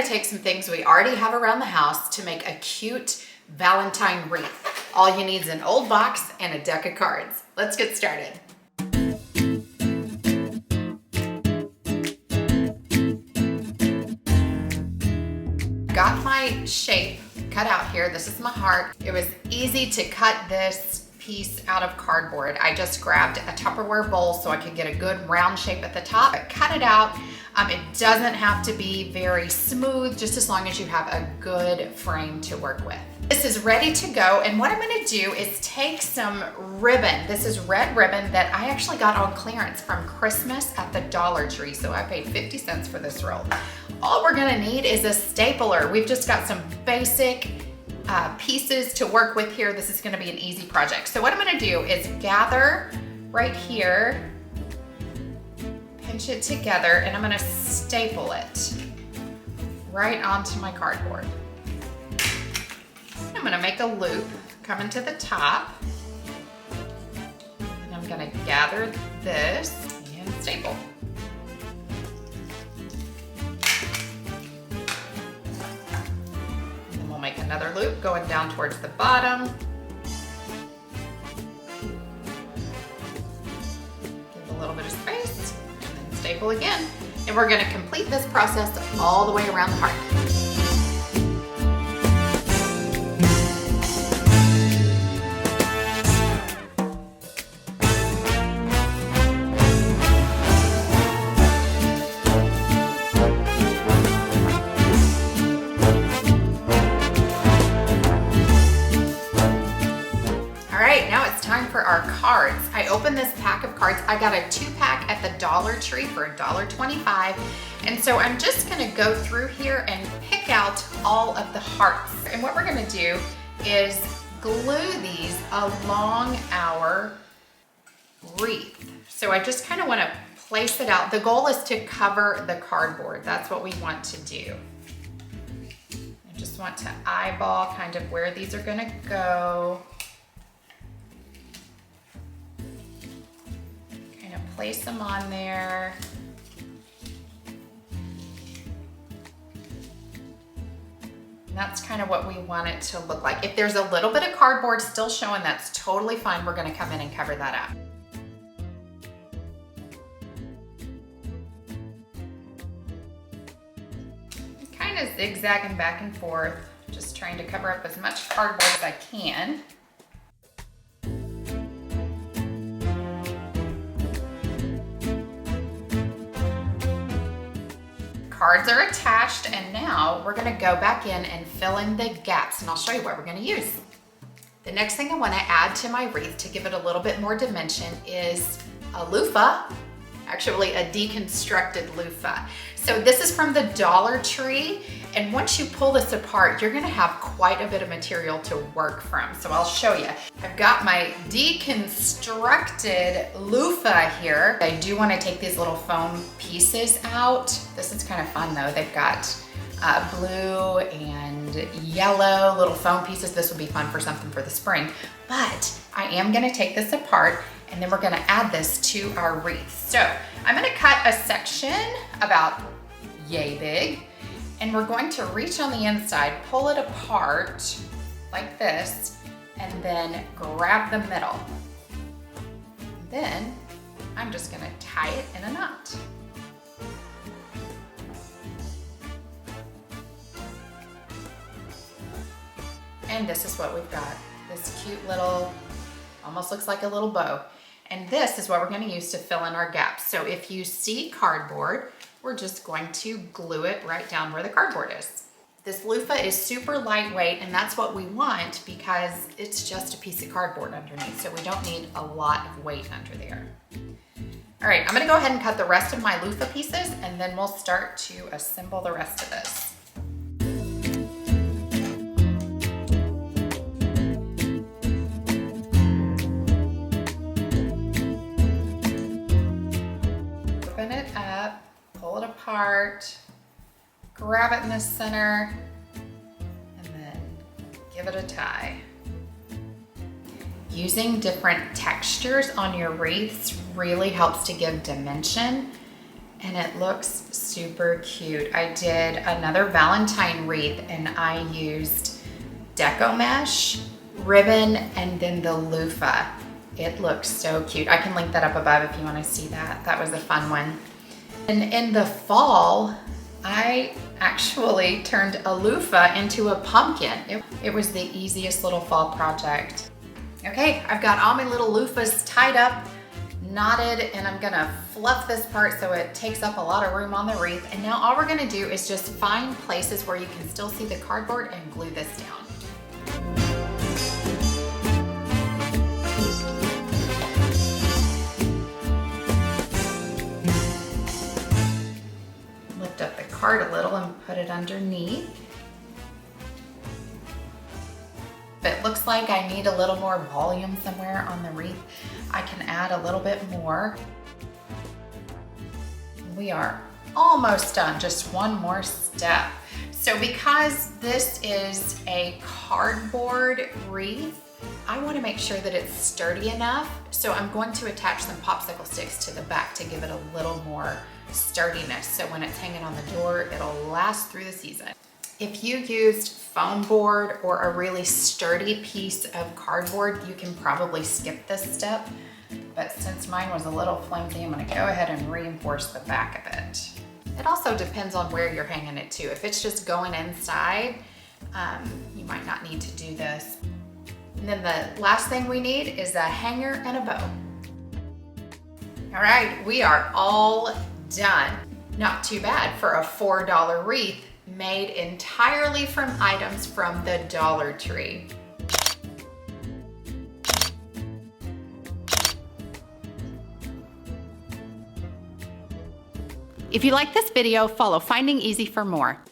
gonna take some things we already have around the house to make a cute Valentine wreath. All you need is an old box and a deck of cards. Let's get started. Got my shape cut out here. This is my heart. It was easy to cut this piece out of cardboard. I just grabbed a Tupperware bowl so I could get a good round shape at the top. I cut it out. It doesn't have to be very smooth, just as long as you have a good frame to work with. This is ready to go, and what I'm gonna do is take some ribbon. This is red ribbon that I actually got on clearance from Christmas at the Dollar Tree, so I paid 50 cents for this roll. All we're gonna need is a stapler. We've just got some basic pieces to work with here. This is gonna be an easy project. So what I'm gonna do is gather right here, pinch it together, and I'm gonna staple it right onto my cardboard. I'm gonna make a loop coming to the top, and I'm gonna gather this and staple. And then we'll make another loop going down towards the bottom. Give a little bit of space, and then staple again. And we're gonna complete this process all the way around the heart. For our cards. I opened this pack of cards. I got a 2-pack at the Dollar Tree for $1.25. And so I'm just gonna go through here and pick out all of the hearts. And what we're gonna do is glue these along our wreath. So I just kind of wanna place it out. The goal is to cover the cardboard. That's what we want to do. I just want to eyeball kind of where these are gonna go. Place them on there. And that's kind of what we want it to look like. If there's a little bit of cardboard still showing, that's totally fine. We're gonna come in and cover that up. Kind of zigzagging back and forth, just trying to cover up as much cardboard as I can. Cards are attached, and now we're gonna go back in and fill in the gaps, and I'll show you what we're gonna use. The next thing I wanna add to my wreath to give it a little bit more dimension is a loofah, actually a deconstructed loofah. So this is from the Dollar Tree, and once you pull this apart, you're gonna have quite a bit of material to work from. So I'll show you. I've got my deconstructed loofah here. I do wanna take these little foam pieces out. This is kind of fun though. They've got blue and yellow little foam pieces. This will be fun for something for the spring. But I am gonna take this apart, and then we're gonna add this to our wreath. So I'm gonna cut a section about yay big, and we're going to reach on the inside, pull it apart like this, and then grab the middle. Then I'm just gonna tie it in a knot. And this is what we've got. This cute little, almost looks like a little bow. And this is what we're gonna use to fill in our gaps. So if you see cardboard, we're just going to glue it right down where the cardboard is. This loofah is super lightweight, and that's what we want because it's just a piece of cardboard underneath, so we don't need a lot of weight under there. All right, I'm gonna go ahead and cut the rest of my loofah pieces, and then we'll start to assemble the rest of this. Apart, grab it in the center, and then give it a tie. Using different textures on your wreaths really helps to give dimension and it looks super cute. I did another Valentine wreath and I used deco mesh, ribbon, and then the loofah. It looks so cute. I can link that up above if you want to see that. That was a fun one. And in the fall, I actually turned a loofah into a pumpkin. It was the easiest little fall project. Okay, I've got all my little loofahs tied up, knotted, and I'm gonna fluff this part so it takes up a lot of room on the wreath. And now all we're gonna do is just find places where you can still see the cardboard and glue this down. Lift up the card a little and put it underneath. It looks like I need a little more volume somewhere on the wreath. I can add a little bit more. We are almost done, just one more step. So because this is a cardboard wreath, I want to make sure that it's sturdy enough. So I'm going to attach some popsicle sticks to the back to give it a little more sturdiness. So when it's hanging on the door, it'll last through the season. If you used foam board or a really sturdy piece of cardboard, you can probably skip this step. But since mine was a little flimsy, I'm gonna go ahead and reinforce the back of it. It also depends on where you're hanging it to. If it's just going inside, you might not need to do this. And then the last thing we need is a hanger and a bow. All right, we are all done. Not too bad for a $4 wreath made entirely from items from the Dollar Tree. If you like this video, follow Finding Easy for more.